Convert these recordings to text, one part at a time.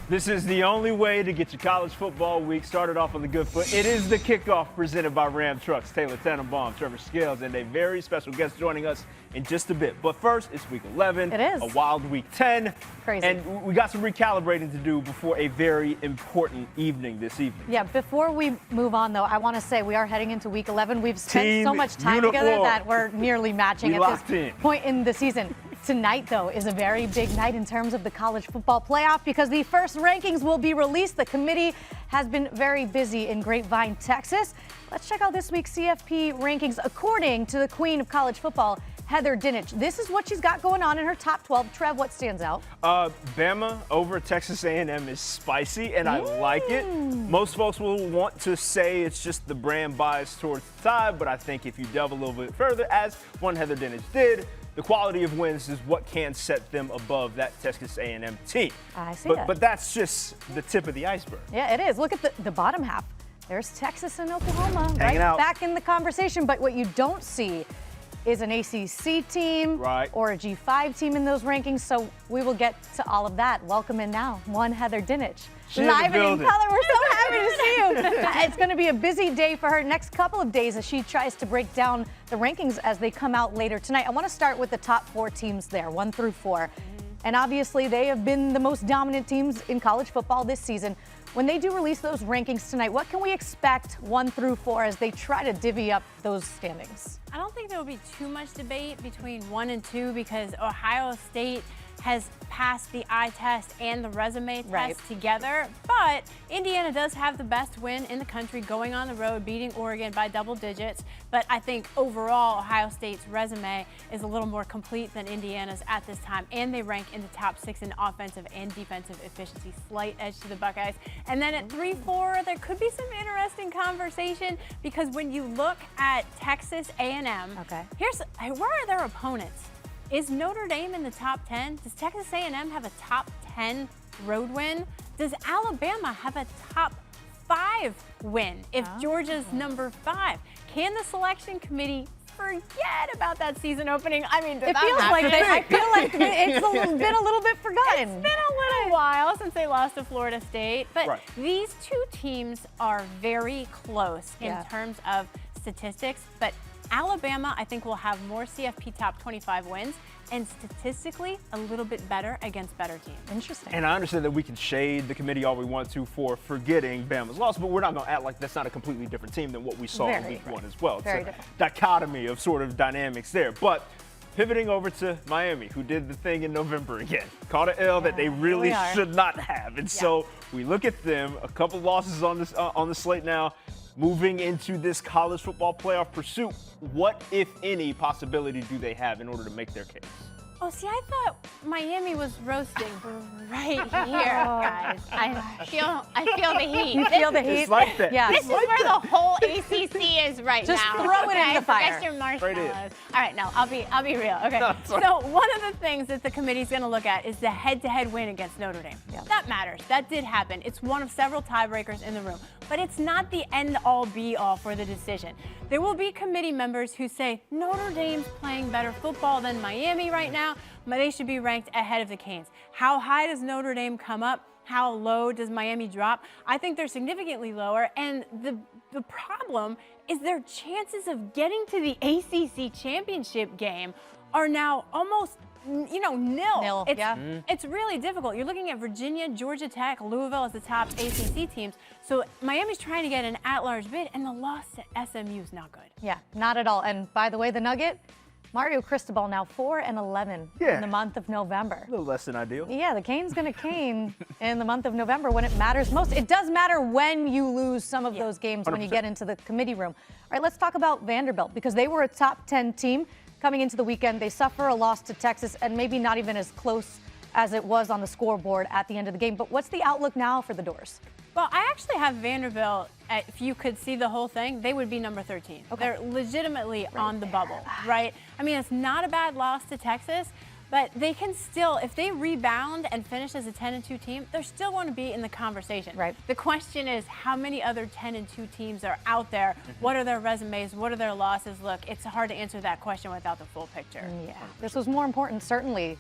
This is the only way to get your college football week started off on the good foot. It is the Kickoff presented by Ram Trucks. Taylor Tannebaum, Treavor Scales, and a very special guest joining us in just a bit. But first, it's week 11. It is. A wild week 10. Crazy. And we got some recalibrating to do before a very important evening this evening. Yeah, before we move on, though, I want to say we are heading into week 11. We've spent Team so much time uniform. together that we're nearly matching at this point in the season. Tonight, though, is a very big night in terms of the college football playoff because the first rankings will be released. The committee has been very busy in Grapevine, Texas. Let's check out this week's CFP rankings according to the queen of college football, Heather Dinich. This is what she's got going on in her top 12. Trev, what stands out? Bama over Texas A&M is spicy, and I like it. Most folks will want to say it's just the brand bias towards the Tide, but I think if you delve a little bit further, as one Heather Dinich did, the quality of wins is what can set them above that Texas A&M team. I see But that's just the tip of the iceberg. Yeah, it is. Look at the bottom half. There's Texas and Oklahoma Hanging out. back in the conversation. But what you don't see is an ACC team or a G5 team in those rankings. So we will get to all of that. Welcome in now, one Heather Dinich. Live and in color. We're so happy to see you. It's going to be a busy day for her next couple of days as she tries to break down the rankings as they come out later tonight. I want to start with the top 4 teams there, 1 through 4. And obviously they have been the most dominant teams in college football this season. When they do release those rankings tonight, what can we expect 1 through 4 as they try to divvy up those standings? I don't think there will be too much debate between 1 and 2 because Ohio State has passed the eye test and the resume test together. But Indiana does have the best win in the country going on the road, beating Oregon by double digits. But I think overall, Ohio State's resume is a little more complete than Indiana's at this time. And they rank in the top 6 in offensive and defensive efficiency, slight edge to the Buckeyes. And then at 3-4, there could be some interesting conversation because when you look at Texas A&M, where are their opponents? Is Notre Dame in the top 10? Does Texas A&M have a top 10 road win? Does Alabama have a top 5 win if Georgia's number 5? Can the selection committee forget about that season opening? I mean, it feels like I feel like it's been a little bit forgotten. It's been a little while since they lost to Florida State, but these two teams are very close in terms of statistics, but Alabama, I think, will have more CFP top 25 wins and statistically a little bit better against better teams. Interesting. And I understand that we can shade the committee all we want to for forgetting Bama's loss, but we're not going to act like that's not a completely different team than what we saw in week 1 as well. It's a dichotomy of sort of dynamics there. But pivoting over to Miami, who did the thing in November again. Caught an L that they really should not have. And so we look at them, a couple losses on the slate now. Moving into this college football playoff pursuit, what, if any, possibility do they have in order to make their case? Oh, see, I thought Miami was roasting right here, guys. I feel the heat. You feel the heat? It's like that. Yeah. This is where the whole ACC is right Just now. Just throw it in the fire. Forget your marshmallows. Right All right, no, I'll be real. Okay. No, so one of the things that the committee's going to look at is the head-to-head win against Notre Dame. That matters. That did happen. It's one of several tiebreakers in the room, but it's not the end-all, be-all for the decision. There will be committee members who say Notre Dame's playing better football than Miami right now. They should be ranked ahead of the Canes. How high does Notre Dame come up? How low does Miami drop? I think they're significantly lower, and the problem is their chances of getting to the ACC championship game are now almost nil. Yeah. It's really difficult. You're looking at Virginia, Georgia Tech, Louisville as the top ACC teams. So Miami's trying to get an at-large bid, and the loss to SMU is not good. Yeah, not at all. And by the way, the Nugget, Mario Cristobal now 4-11 in the month of November. A little less than ideal. Yeah, the Cane's going to cane in the month of November when it matters most. It does matter when you lose some of those games 100%. When you get into the committee room. All right, let's talk about Vanderbilt because they were a top 10 team coming into the weekend. They suffer a loss to Texas and maybe not even as close as it was on the scoreboard at the end of the game. But what's the outlook now for the Doors? Well, I actually have Vanderbilt, if you could see the whole thing, they would be number 13. Okay. They're legitimately on the bubble, right? I mean, it's not a bad loss to Texas, but they can still, if they rebound and finish as a 10-2 team, they're still going to be in the conversation. Right. The question is, how many other 10-2 teams are out there? What are their resumes? What are their losses? Look, it's hard to answer that question without the full picture. Yeah, this was more important, certainly,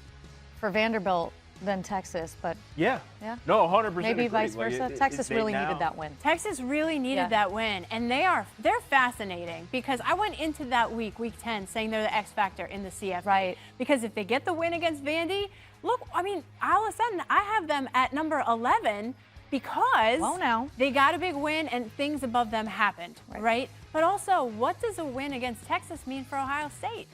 for Vanderbilt than Texas, but no, 100%. Maybe vice versa. Texas really needed that win. Texas really needed that win, and they're fascinating because I went into that week 10, saying they're the X factor in the CFP. Right. Because if they get the win against Vandy, look, I mean, all of a sudden I have them at number 11 because they got a big win and things above them happened, right? But also, what does a win against Texas mean for Ohio State?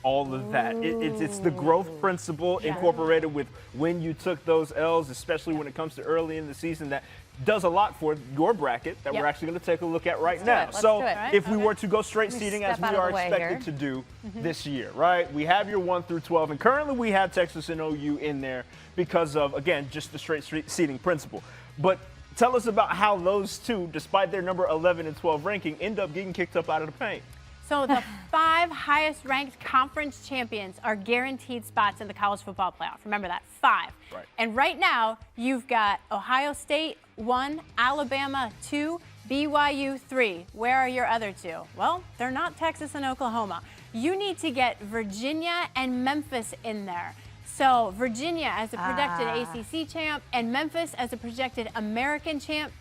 All of that. It's the growth principle incorporated with when you took those L's, especially when it comes to early in the season, that does a lot for your bracket that we're actually going to take a look at right now. So if we were to go straight seeding as we are expected to do this year, right? We have your 1 through 12, and currently we have Texas and OU in there because of, again, just the straight seeding principle. But tell us about how those two, despite their number 11 and 12 ranking, end up getting kicked up out of the paint. So the 5 highest ranked conference champions are guaranteed spots in the college football playoff. Remember that, 5. Right. And right now, you've got Ohio State 1, Alabama 2, BYU 3. Where are your other 2? Well, they're not Texas and Oklahoma. You need to get Virginia and Memphis in there. So Virginia as a projected ACC champ and Memphis as a projected American champ,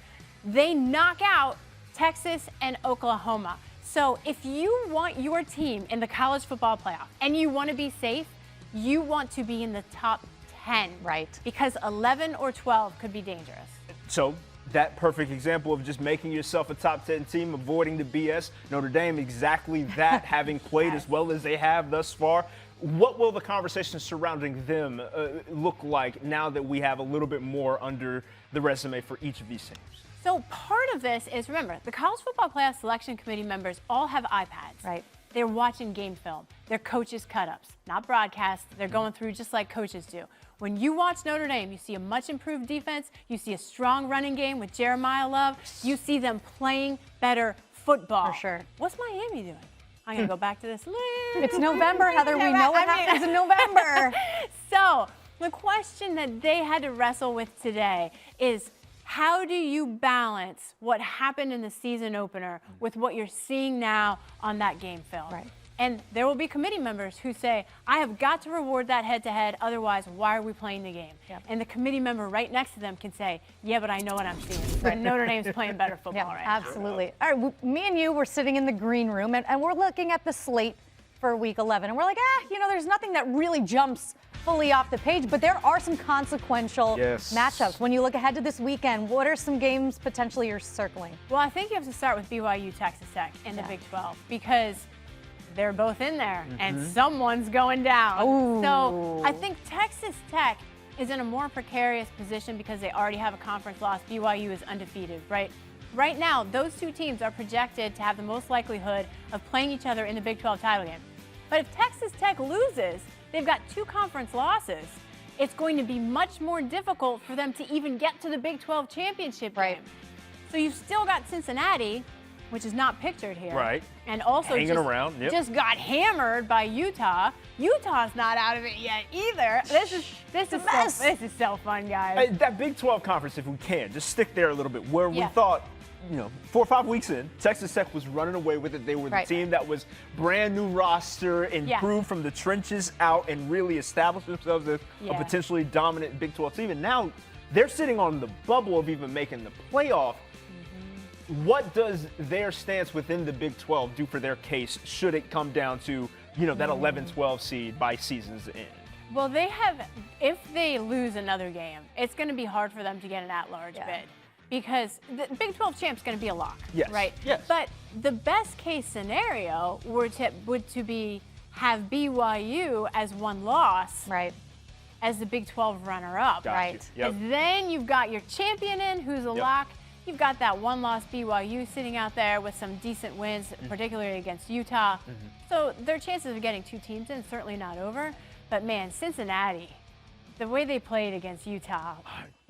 they knock out Texas and Oklahoma. So if you want your team in the college football playoff and you want to be safe, you want to be in the top 10. Right. Because 11 or 12 could be dangerous. So that perfect example of just making yourself a top 10 team, avoiding the BS. Notre Dame, exactly that, having played as well as they have thus far. What will the conversation surrounding them look like now that we have a little bit more under the resume for each of these teams? So part of this is, remember, the College Football Playoff Selection Committee members all have iPads. Right. They're watching game film. They're coaches' cut-ups, not broadcast. They're going through just like coaches do. When you watch Notre Dame, you see a much improved defense. You see a strong running game with Jeremiah Love. You see them playing better football. For sure. What's Miami doing? I'm going to go back to this. It's November, Heather. We know what happens in November. So the question that they had to wrestle with today is, how do you balance what happened in the season opener with what you're seeing now on that game film? Right. And there will be committee members who say, I have got to reward that head-to-head, otherwise why are we playing the game? Yep. And the committee member right next to them can say, yeah, but I know what I'm seeing. Right. Notre Dame's playing better football right now. Absolutely. All right, me and you were sitting in the green room, and we're looking at the slate for Week 11, and we're like, there's nothing that really jumps fully off the page, but there are some consequential matchups. When you look ahead to this weekend, what are some games potentially you're circling? Well, I think you have to start with BYU, Texas Tech in the Big 12 because they're both in there and someone's going down. Ooh. So I think Texas Tech is in a more precarious position because they already have a conference loss. BYU is undefeated, right? Right now, those two teams are projected to have the most likelihood of playing each other in the Big 12 title game. But if Texas Tech loses, they've got 2 conference losses. It's going to be much more difficult for them to even get to the Big 12 championship game. So you've still got Cincinnati, which is not pictured here. Right. And also just got hammered by Utah. Utah's not out of it yet either. This is so fun, guys. That Big 12 conference, if we can, just stick there a little bit, where we thought, 4 or 5 weeks in, Texas Tech was running away with it. They were the team that was brand new roster, improved from the trenches out, and really established themselves as a potentially dominant Big 12 team. And now they're sitting on the bubble of even making the playoff. What does their stance within the Big 12 do for their case should it come down to, that 11-12 seed by season's end? Well, if they lose another game, it's going to be hard for them to get an at-large bid because the Big 12 champ's going to be a lock, right? Yes. But the best case scenario would be have BYU as one loss, right, as the Big 12 runner-up, right? Yep. And then you've got your champion in, who's a lock. You've got that one-loss BYU sitting out there with some decent wins, particularly against Utah. So their chances of getting 2 teams in certainly not over. But man, Cincinnati, the way they played against Utah.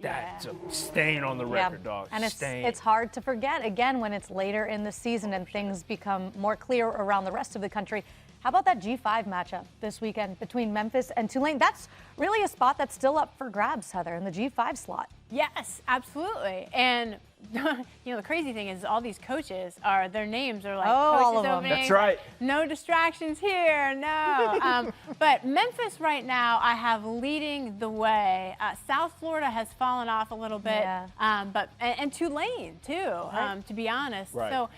That's a stain on the record, dog. And it's hard to forget, again, when it's later in the season and things become more clear around the rest of the country. How about that G5 matchup this weekend between Memphis and Tulane? That's really a spot that's still up for grabs, Heather, in the G5 slot. Yes, absolutely. And the crazy thing is all these coaches their names are like all of them. openings. That's right. No distractions here, no. But Memphis right now I have leading the way. South Florida has fallen off a little bit, and Tulane too, to be honest. Right. So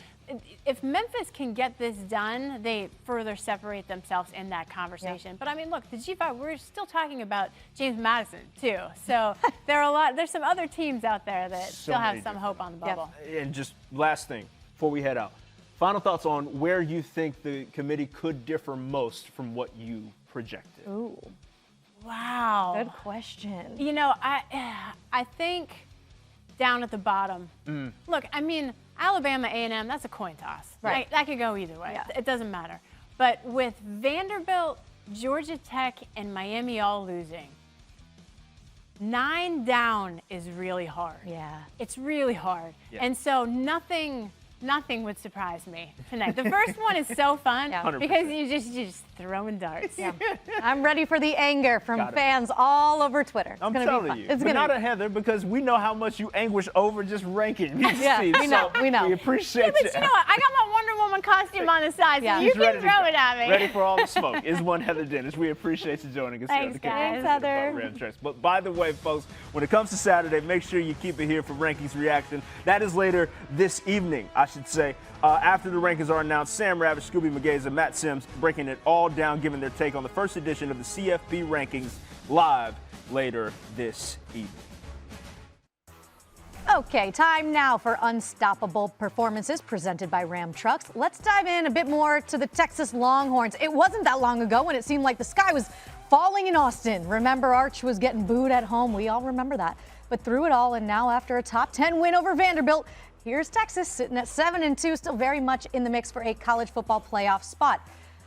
if Memphis can get this done, they further separate themselves in that conversation. Yeah. But I mean, look, the G5, we're still talking about James Madison too. So there's some other teams out there that still have some hope on the bubble. And just last thing before we head out, final thoughts on where you think the committee could differ most from what you projected. Ooh. Wow. Good question. I think down at the bottom. Look, I mean, Alabama A&M, that's a coin toss. Right. That could go either way. Yeah. It doesn't matter. But with Vanderbilt, Georgia Tech, and Miami all losing, 9 down is really hard. Yeah. It's really hard. Yeah. And so nothing would surprise me tonight. The first one is so fun because you just throwing darts. Yeah. I'm ready for the anger from fans all over Twitter. I'm telling you. It's not a Heather, because we know how much you anguish over just ranking these teams. We know. We appreciate but you know what? I got my Wonder Woman costume on the side, so you can throw it at me. Ready for all the smoke. Is one Heather Dinich. We appreciate you joining us Thanks, here on the guys. Heather. But by the way, folks, when it comes to Saturday, make sure you keep it here for Rankings Reaction. That is later this evening, I should say. After the rankings are announced, Sam Ravitch, Scooby Mageza, and Matt Sims breaking it all down, giving their take on the first edition of the CFP Rankings live later this evening. Okay, time now for Unstoppable Performances presented by Ram Trucks. Let's dive in a bit more to the Texas Longhorns. It wasn't that long ago when it seemed like the sky was falling in Austin. Remember, Arch was getting booed at home. We all remember that. But through it all, and now after a top 10 win over Vanderbilt, here's Texas sitting at 7-2, still very much in the mix for a college football playoff spot.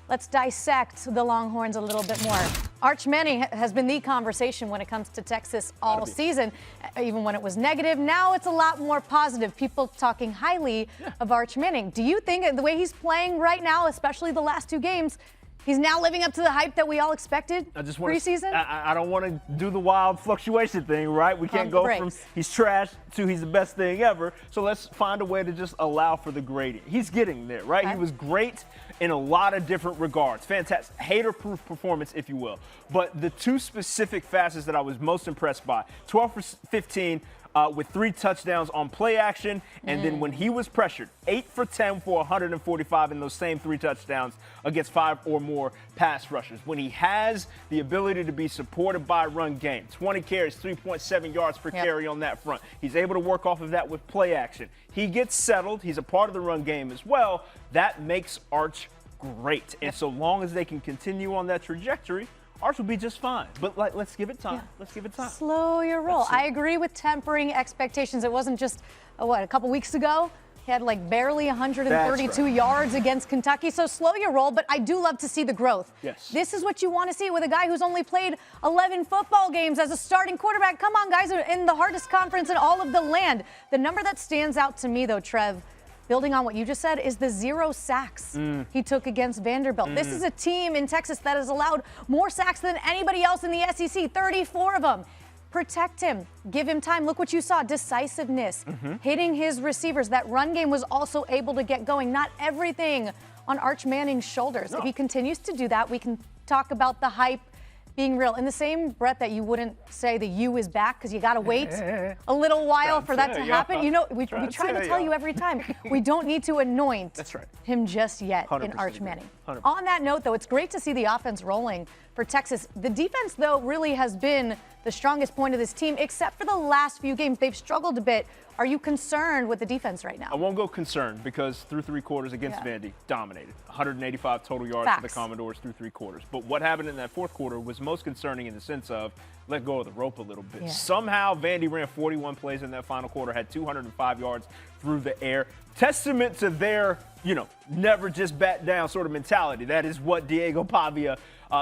Let's dissect the Longhorns a little bit more. Arch Manning has been the conversation when it comes to Texas all season, even when it was negative. Now it's a lot more positive. People talking highly of Arch Manning. Do you think the way he's playing right now, especially the last 2 games, he's now living up to the hype that we all expected preseason? I don't want to do the wild fluctuation thing, right? We can't go from he's trash to he's the best thing ever. So let's find a way to just allow for the gradient. He's getting there, right? He was great in a lot of different regards. Fantastic. Hater-proof performance, if you will. But the 2 specific facets that I was most impressed by, 12 for 15, with 3 touchdowns on play action. And then when he was pressured, 8 for 10 for 145 in those same 3 touchdowns against 5 or more pass rushers. When he has the ability to be supported by run game, 20 carries, 3.7 yards per carry on that front. He's able to work off of that with play action. He gets settled. He's a part of the run game as well. That makes Arch great. And so long as they can continue on that trajectory, Arch will be just fine. But let's give it time. Yeah. Let's give it time. Slow your roll. I agree with tempering expectations. It wasn't just, a couple weeks ago? He had like barely 132 yards against Kentucky. So slow your roll, but I do love to see the growth. Yes. This is what you want to see with a guy who's only played 11 football games as a starting quarterback. Come on, guys, in the hardest conference in all of the land. The number that stands out to me, though, Trev, building on what you just said, is the 0 sacks he took against Vanderbilt. This is a team in Texas that has allowed more sacks than anybody else in the SEC, 34 of them. Protect him. Give him time. Look what you saw, decisiveness, hitting his receivers. That run game was also able to get going. Not everything on Arch Manning's shoulders. If he continues to do that, we can talk about the hype being real. In the same breath that you wouldn't say the U is back because you got to wait a little while for that to happen. You know, we try to tell you every time. We don't need to anoint him just yet 100% in Arch Manning. 100%. On that note, though, it's great to see the offense rolling for Texas. The defense, though, really has been the strongest point of this team, except for the last few games. They've struggled a bit. Are you concerned with the defense right now? I won't go concerned because through 3 quarters against Vandy, dominated. 185 total yards for the Commodores through 3 quarters. But what happened in that 4th quarter was most concerning in the sense of let go of the rope a little bit. Yeah. Somehow Vandy ran 41 plays in that final quarter, had 205 yards through the air. Testament to their, never just bat down sort of mentality. That is what Diego Pavia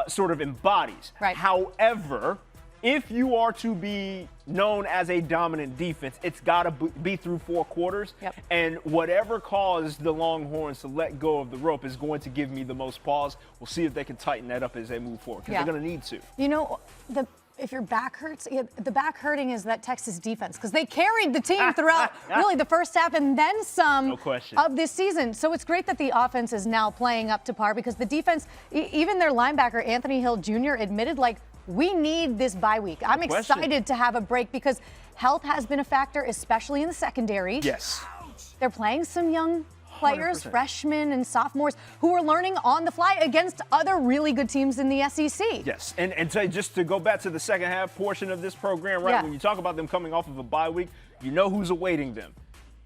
sort of embodies. Right. However, if you are to be known as a dominant defense, it's got to be through 4 quarters. Yep. And whatever caused the Longhorns to let go of the rope is going to give me the most pause. We'll see if they can tighten that up as they move forward, because they're going to need to. If your back hurts, the back hurting is that Texas defense, because they carried the team throughout really the first half and then some of this season. So it's great that the offense is now playing up to par, because the defense, even their linebacker, Anthony Hill Jr., admitted, we need this bye week. I'm excited to have a break because health has been a factor, especially in the secondary. Yes. They're playing some young players, 100%. freshmen and sophomores, who are learning on the fly against other really good teams in the SEC. Yes, and just to go back to the second half portion of this program, right? When you talk about them coming off of a bye week, you know who's awaiting them.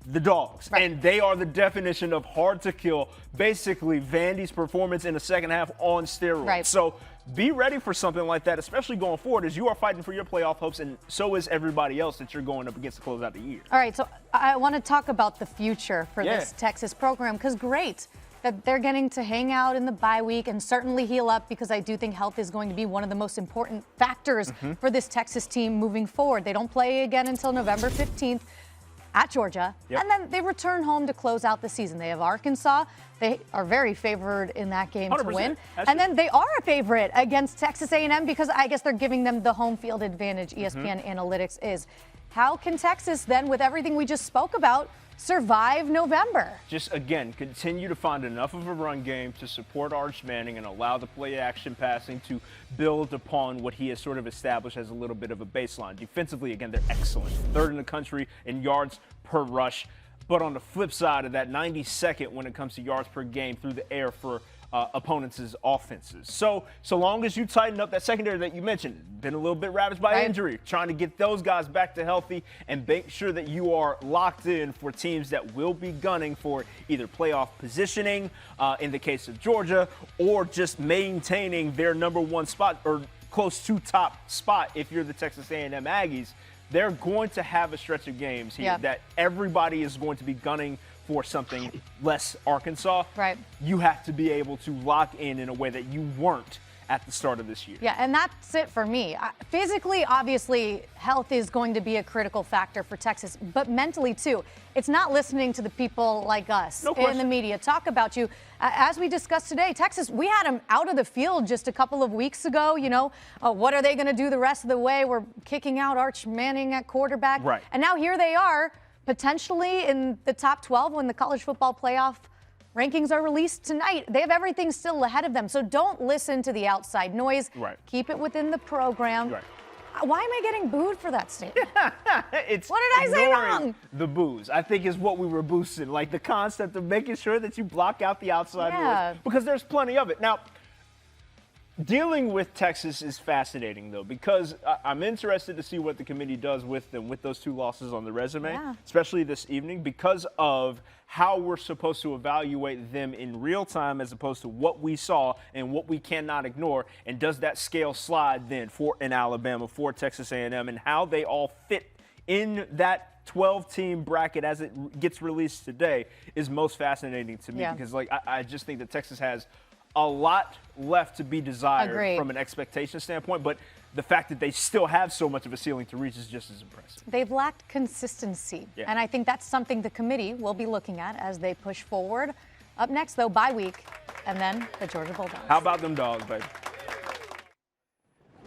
The Dogs. Right. And they are the definition of hard to kill. Basically, Vandy's performance in the second half on steroids. Right. So be ready for something like that, especially going forward, as you are fighting for your playoff hopes, and so is everybody else that you're going up against to close out the year. All right, so I want to talk about the future for this Texas program, because great that they're getting to hang out in the bye week and certainly heal up, because I do think health is going to be one of the most important factors for this Texas team moving forward. They don't play again until November 15th. At Georgia, and then they return home to close out the season. They have Arkansas. They are very favored in that game to win. And then they are a favorite against Texas A&M, because I guess they're giving them the home field advantage, ESPN Analytics is. How can Texas then, with everything we just spoke about, survive November? Just, again, continue to find enough of a run game to support Arch Manning and allow the play-action passing to build upon what he has sort of established as a little bit of a baseline. Defensively, again, they're excellent. 3rd in the country in yards per rush. But on the flip side of that, 92nd when it comes to yards per game through the air for opponents' offenses. So long as you tighten up that secondary that you mentioned, been a little bit ravaged by injury, trying to get those guys back to healthy and make sure that you are locked in for teams that will be gunning for either playoff positioning, in the case of Georgia, or just maintaining their number 1 spot or close to top spot if you're the Texas A&M Aggies. They're going to have a stretch of games here that everybody is going to be gunning for something less Arkansas. Right. You have to be able to lock in a way that you weren't at the start of this year. Yeah, and that's it for me. Physically, obviously, health is going to be a critical factor for Texas, but mentally, too. It's not listening to the people like us in the media talk about you. As we discussed today, Texas, we had them out of the field just a couple of weeks ago. What are they going to do the rest of the way? We're kicking out Arch Manning at quarterback. Right. And now here they are, potentially in the top 12 when the college football playoff rankings are released tonight. They have everything still ahead of them. So don't listen to the outside noise. Right. Keep it within the program. Right. Why am I getting booed for that statement? It's what did I say wrong? The booze, I think, is what we were boosting. Like the concept of making sure that you block out the outside noise, because there's plenty of it. Now, dealing with Texas is fascinating, though, because I'm interested to see what the committee does with them with those 2 losses on the resume, especially this evening, because of how we're supposed to evaluate them in real time as opposed to what we saw and what we cannot ignore. And does that scale slide then for in Alabama, for Texas A&M, and how they all fit in that 12-team bracket as it gets released today is most fascinating to me, because I just think that Texas has a lot left to be desired from an expectation standpoint, but the fact that they still have so much of a ceiling to reach is just as impressive. They've lacked consistency, and I think that's something the committee will be looking at as they push forward. Up next, though, bye week, and then the Georgia Bulldogs. How about them Dogs, baby?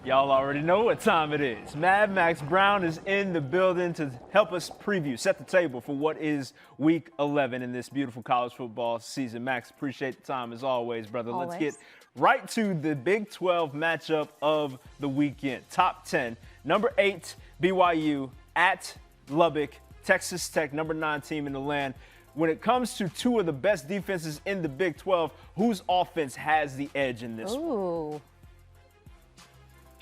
Y'all already know what time it is. Mad Max Browne is in the building to help us preview, set the table for what is Week 11 in this beautiful college football season. Max, appreciate the time as always, brother. Always. Let's get right to the Big 12 matchup of the weekend. Top 10, number 8, BYU at Lubbock, Texas Tech, number 9 team in the land. When it comes to 2 of the best defenses in the Big 12, whose offense has the edge in this one?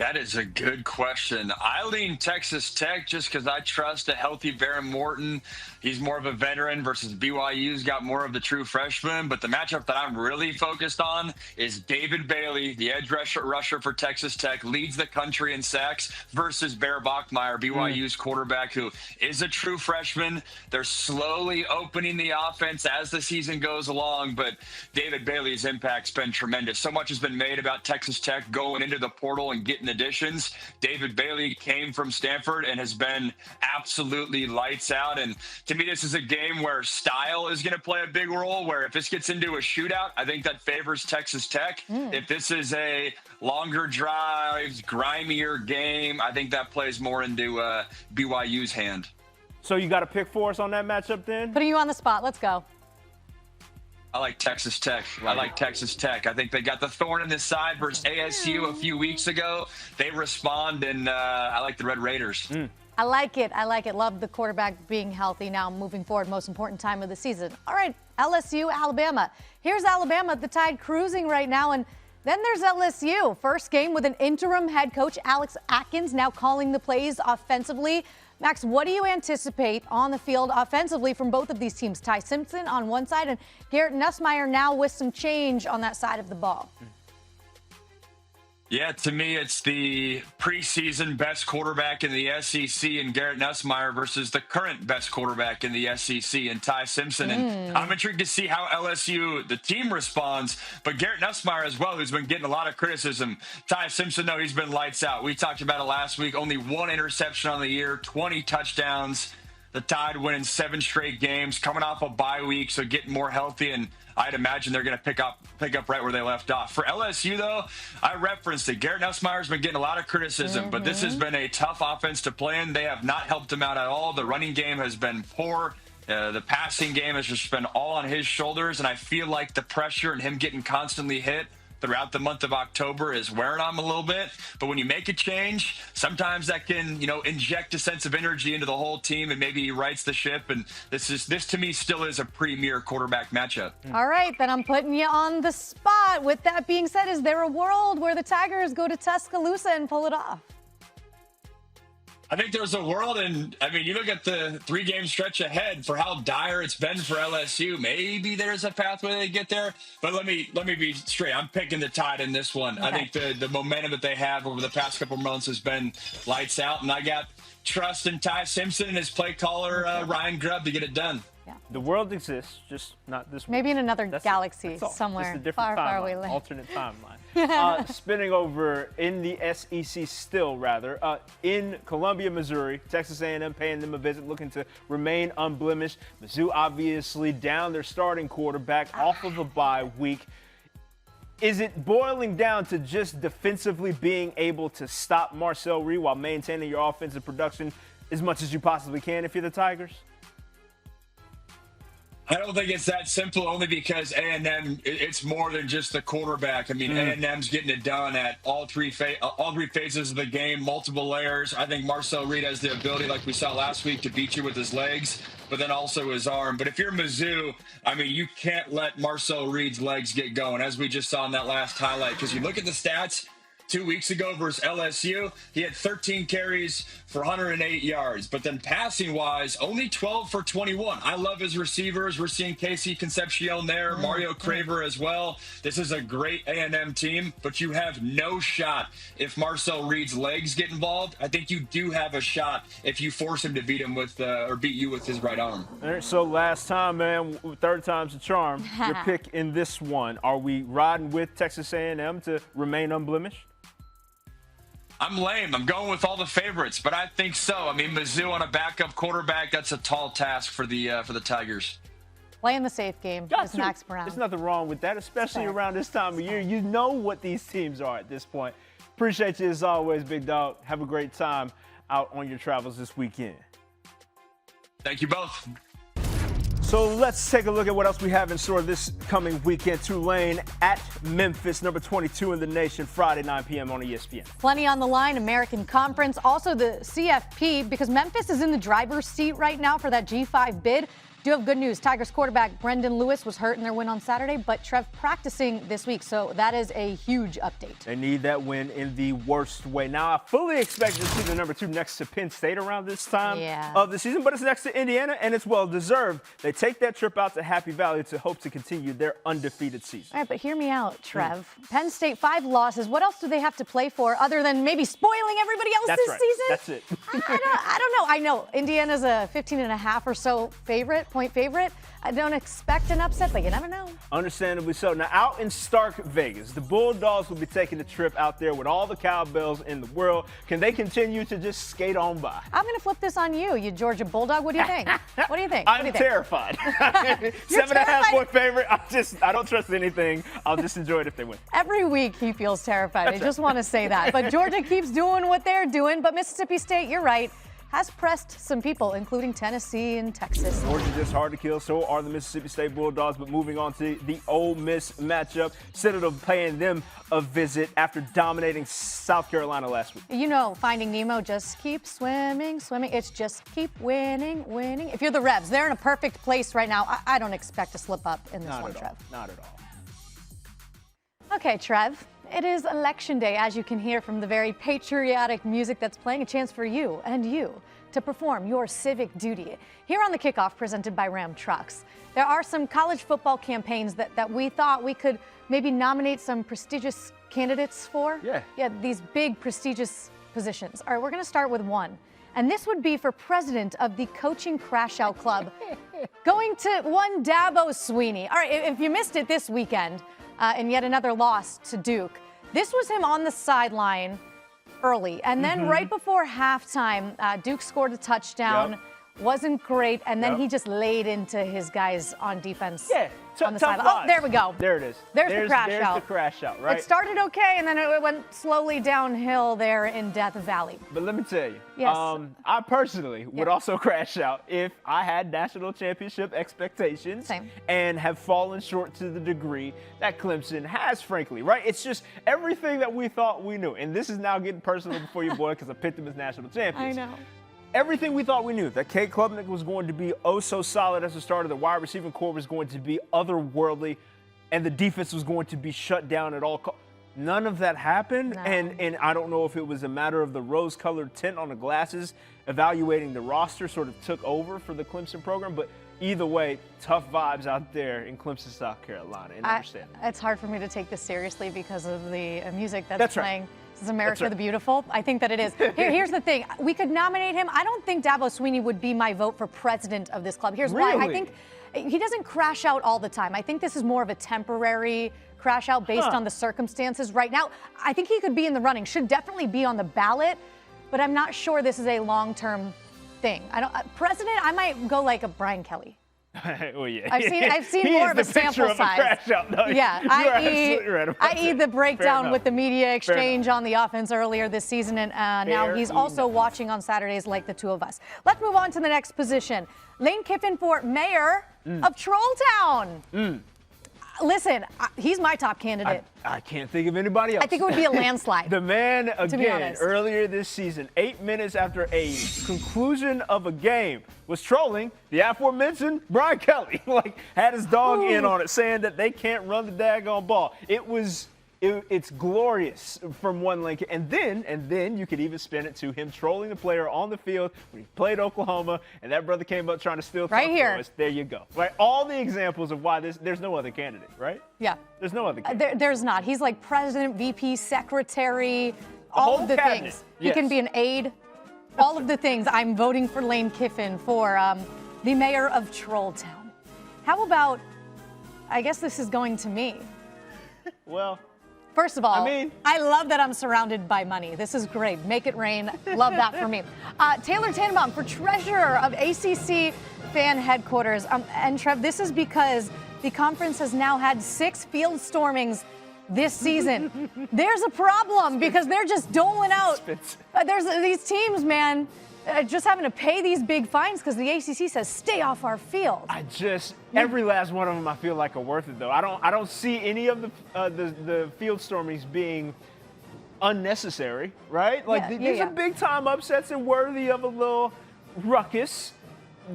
That is a good question. I lean Texas Tech just because I trust a healthy Behren Morton. He's more of a veteran versus BYU's got more of the true freshman. But the matchup that I'm really focused on is David Bailey, the edge rusher for Texas Tech, leads the country in sacks versus Bear Bachmeier, BYU's quarterback, who is a true freshman. They're slowly opening the offense as the season goes along, but David Bailey's impact's been tremendous. So much has been made about Texas Tech going into the portal and getting additions. David Bailey came from Stanford and has been absolutely lights out. And to me, this is a game where style is going to play a big role, where if this gets into a shootout, I think that favors Texas Tech. If this is a longer drives, grimier game, I think that plays more into BYU's hand. So you got a pick for us on that matchup then? Putting you on the spot. Let's go. I like Texas Tech. I like Texas Tech. I think they got the thorn in the side versus ASU a few weeks ago. They respond, and I like the Red Raiders. I like it. I like it. Love the quarterback being healthy now moving forward. Most important time of the season. All right, LSU, Alabama. Here's Alabama, the Tide cruising right now. And then there's LSU. First game with an interim head coach, Alex Atkins, now calling the plays offensively. Max, what do you anticipate on the field offensively from both of these teams? Ty Simpson on one side and Garrett Nussmeier now with some change on that side of the ball. Yeah, to me, it's the preseason best quarterback in the SEC and Garrett Nussmeier versus the current best quarterback in the SEC and Ty Simpson. And I'm intrigued to see how LSU, the team, responds. But Garrett Nussmeier as well, who's been getting a lot of criticism. Ty Simpson, though, he's been lights out. We talked about it last week. Only 1 interception on the year, 20 touchdowns. The Tide winning 7 straight games, coming off a bye week, so getting more healthy, and I'd imagine they're going to pick up right where they left off. For LSU, though, I referenced it. Garrett Nussmeier's been getting a lot of criticism, but this has been a tough offense to play in. They have not helped him out at all. The running game has been poor. The passing game has just been all on his shoulders, and I feel like the pressure and him getting constantly hit throughout the month of October is wearing on him a little bit. But when you make a change, sometimes that can, inject a sense of energy into the whole team, and maybe he rights the ship. And this to me still is a premier quarterback matchup. All right, then I'm putting you on the spot. With that being said, is there a world where the Tigers go to Tuscaloosa and pull it off? I think there's a world, and you look at the 3-game stretch ahead for how dire it's been for LSU. Maybe there's a pathway they get there, but let me be straight. I'm picking the Tide in this one. Okay. I think the momentum that they have over the past couple months has been lights out, and I got trust in Ty Simpson and his play caller Ryan Grubb to get it done. Yeah. The world exists, just not this one. Maybe in another galaxy somewhere, just a far, timeline, far away. Alternate timeline. Spinning over in the SEC still, in Columbia, Missouri, Texas A&M paying them a visit, looking to remain unblemished. Mizzou obviously down their starting quarterback off of a bye week. Is it boiling down to just defensively being able to stop Marcel Reed while maintaining your offensive production as much as you possibly can if you're the Tigers? I don't think it's that simple, only because A&M, it's more than just the quarterback. A&M's getting it done at all three phases of the game, multiple layers. I think Marcel Reed has the ability, like we saw last week, to beat you with his legs, but then also his arm. But if you're Mizzou, you can't let Marcel Reed's legs get going, as we just saw in that last highlight, because you look at the stats. 2 weeks ago versus LSU, he had 13 carries for 108 yards. But then passing-wise, only 12 for 21. I love his receivers. We're seeing Casey Concepcion there, Mario Treavor as well. This is a great A&M team, but you have no shot if Marcel Reed's legs get involved. I think you do have a shot if you force him to beat him with or beat you with his right arm. All right, so last time, man, third time's the charm. Your pick in this one. Are we riding with Texas A&M to remain unblemished? I'm lame. I'm going with all the favorites, but I think so. Mizzou on a backup quarterback, that's a tall task for the Tigers. Playing the safe game is Max Browne. There's nothing wrong with that, especially around this time of year. You know what these teams are at this point. Appreciate you as always, Big Dog. Have a great time out on your travels this weekend. Thank you both. So let's take a look at what else we have in store this coming weekend. Tulane at Memphis, number 22 in the nation, Friday, 9 p.m. on ESPN. Plenty on the line, American Conference, also the CFP, because Memphis is in the driver's seat right now for that G5 bid. Do have good news. Tigers quarterback Brendan Lewis was hurt in their win on Saturday, but Trev practicing this week, so that is a huge update. They need that win in the worst way. Now, I fully expect to see the number 2 next to Penn State around this time of the season, but it's next to Indiana, and it's well-deserved. They take that trip out to Happy Valley to hope to continue their undefeated season. All right, but hear me out, Trev. Penn State 5 losses. What else do they have to play for other than maybe spoiling everybody else this season? That's it. I don't know. I know Indiana's a 15.5 or so point favorite. I don't expect an upset, but you never know. Understandably so. Now, out in Stark Vegas, the Bulldogs will be taking the trip out there with all the cowbells in the world. Can they continue to just skate on by? I'm going to flip this on you, you Georgia Bulldog. What do you think? What do you think? I'm terrified. 7.5 point favorite. I don't trust anything. I'll just enjoy it if they win. Every week he feels terrified. I just want to say that. But Georgia keeps doing what they're doing. But Mississippi State, you're right, has pressed some people, including Tennessee and Texas. Georgia just hard to kill. So are the Mississippi State Bulldogs. But moving on to the Ole Miss matchup, Citadel paying them a visit after dominating South Carolina last week. You know, Finding Nemo, just keep swimming. It's just keep winning. If you're the Revs, they're in a perfect place right now. I don't expect to slip up in this one, Trev. Not at all. Okay, Trev. It is Election Day, as you can hear from the very patriotic music that's playing. A chance for you and you to perform your civic duty. Here on the Kickoff, presented by Ram Trucks, there are some college football campaigns that we thought we could maybe nominate some prestigious candidates for. Yeah, these big prestigious positions. All right, we're going to start with one. And this would be for president of the Coaching Crash Out Club, going to one Dabo Swinney. All right, if you missed it this weekend, and yet another loss to Duke. This was him on the sideline early. And then right before halftime, Duke scored a touchdown. Wasn't great. And then he just laid into his guys on defense on the sideline. Oh, there we go. There it is. There's the crash out. There's the crash out, right? It started okay, and then it went slowly downhill there in Death Valley. But let me tell you, yes. I personally would also crash out if I had national championship expectations and have fallen short to the degree that Clemson has, frankly, right? It's just everything that we thought we knew. And this is now getting personal before you, boy, because I picked them as national champions. I know. Everything we thought we knew, that Cade Klubnik was going to be oh so solid as a starter, the wide receiving core was going to be otherworldly, and the defense was going to be shut down at all costs. None of that happened, and I don't know if it was a matter of the rose-colored tint on the glasses evaluating the roster sort of took over for the Clemson program, but either way, tough vibes out there in Clemson, South Carolina, and understand. It's hard for me to take this seriously because of the music that's playing. This is America the Beautiful. I think that it is. Here's the thing. We could nominate him. I don't think Dabo Swinney would be my vote for president of this club. Here's why. I think he doesn't crash out all the time. I think this is more of a temporary crash out based on the circumstances right now. I think he could be in the running, should definitely be on the ballot, but I'm not sure this is a long-term thing. President, I might go like a Brian Kelly. Well, yeah. I've seen more of a sample size. I.e. the breakdown with the media exchange on the offense earlier this season, and now he's also watching on Saturdays like the two of us. Let's move on to the next position. Lane Kiffin for mayor of Trolltown. Listen, he's my top candidate. I can't think of anybody else. I think it would be a landslide. The man, again, earlier this season, 8 minutes after a conclusion of a game, was trolling the aforementioned Brian Kelly. Had his dog in on it, saying that they can't run the daggone ball. It's glorious from one link. And then you could even spin it to him trolling the player on the field when he played Oklahoma, and that brother came up trying to steal right here. Us. There you go. Right, all the examples of why there's no other candidate, right? Yeah. There's no other candidate. There's not. He's like president, VP, secretary, all of the things. He can be an aide. All of the things. I'm voting for Lane Kiffin for the mayor of Trolltown. How about, I guess this is going to me. Well, first of all, I love that I'm surrounded by money. This is great. Make it rain. Love that for me. Taylor Tannebaum for treasurer of ACC fan headquarters. And Trev, this is because the conference has now had 6 field stormings this season. There's a problem because they're just doling out. There's these teams, man, just having to pay these big fines because the ACC says stay off our field. Every last one of them I feel like are worth it though. I don't see any of the field stormings being unnecessary, right? These are big time upsets and worthy of a little ruckus.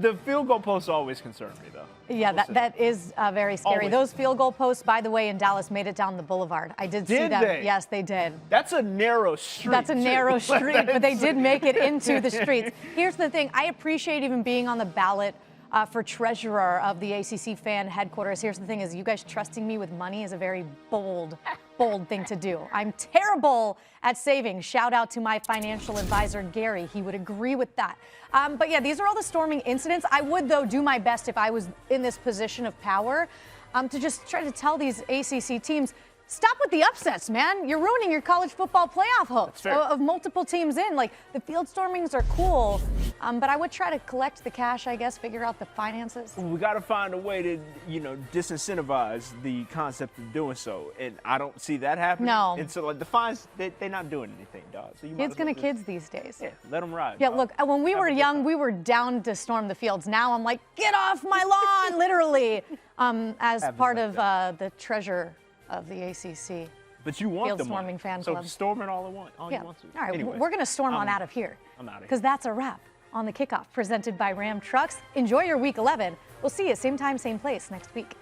The field goal posts always concern me, though. Yeah, that is very scary. Always. Those field goal posts, by the way, in Dallas made it down the boulevard. I did see them. They? Yes, they did. That's a narrow street. That's a narrow street, but they did make it into the streets. Here's the thing. I appreciate even being on the ballot for treasurer of the ACC fan headquarters. Here's the thing is you guys trusting me with money is a very bold thing to do. I'm terrible at saving. Shout out to my financial advisor, Gary. He would agree with that. But yeah, these are all the storming incidents. I would, though, do my best if I was in this position of power to just try to tell these ACC teams, stop with the upsets, man. You're ruining your college football playoff hopes of multiple teams in. Like, the field stormings are cool, but I would try to collect the cash, I guess, figure out the finances. We got to find a way to, disincentivize the concept of doing so. And I don't see that happening. No. And so, like, the fines, they're not doing anything, dog. So kids gonna kids these days. Yeah, let them ride. Yeah, dog. look, when we were young, we were down to storm the fields. Now I'm like, get off my lawn, literally, as part of the treasure of the ACC. But you want Field the Storming money. Fan So Club. storm it all you want. Yeah. You want to. All right, Anyway, we're going to storm on out of here. I'm out of here. Because that's a wrap on the Kickoff presented by Ram Trucks. Enjoy your Week 11. We'll see you same time, same place next week.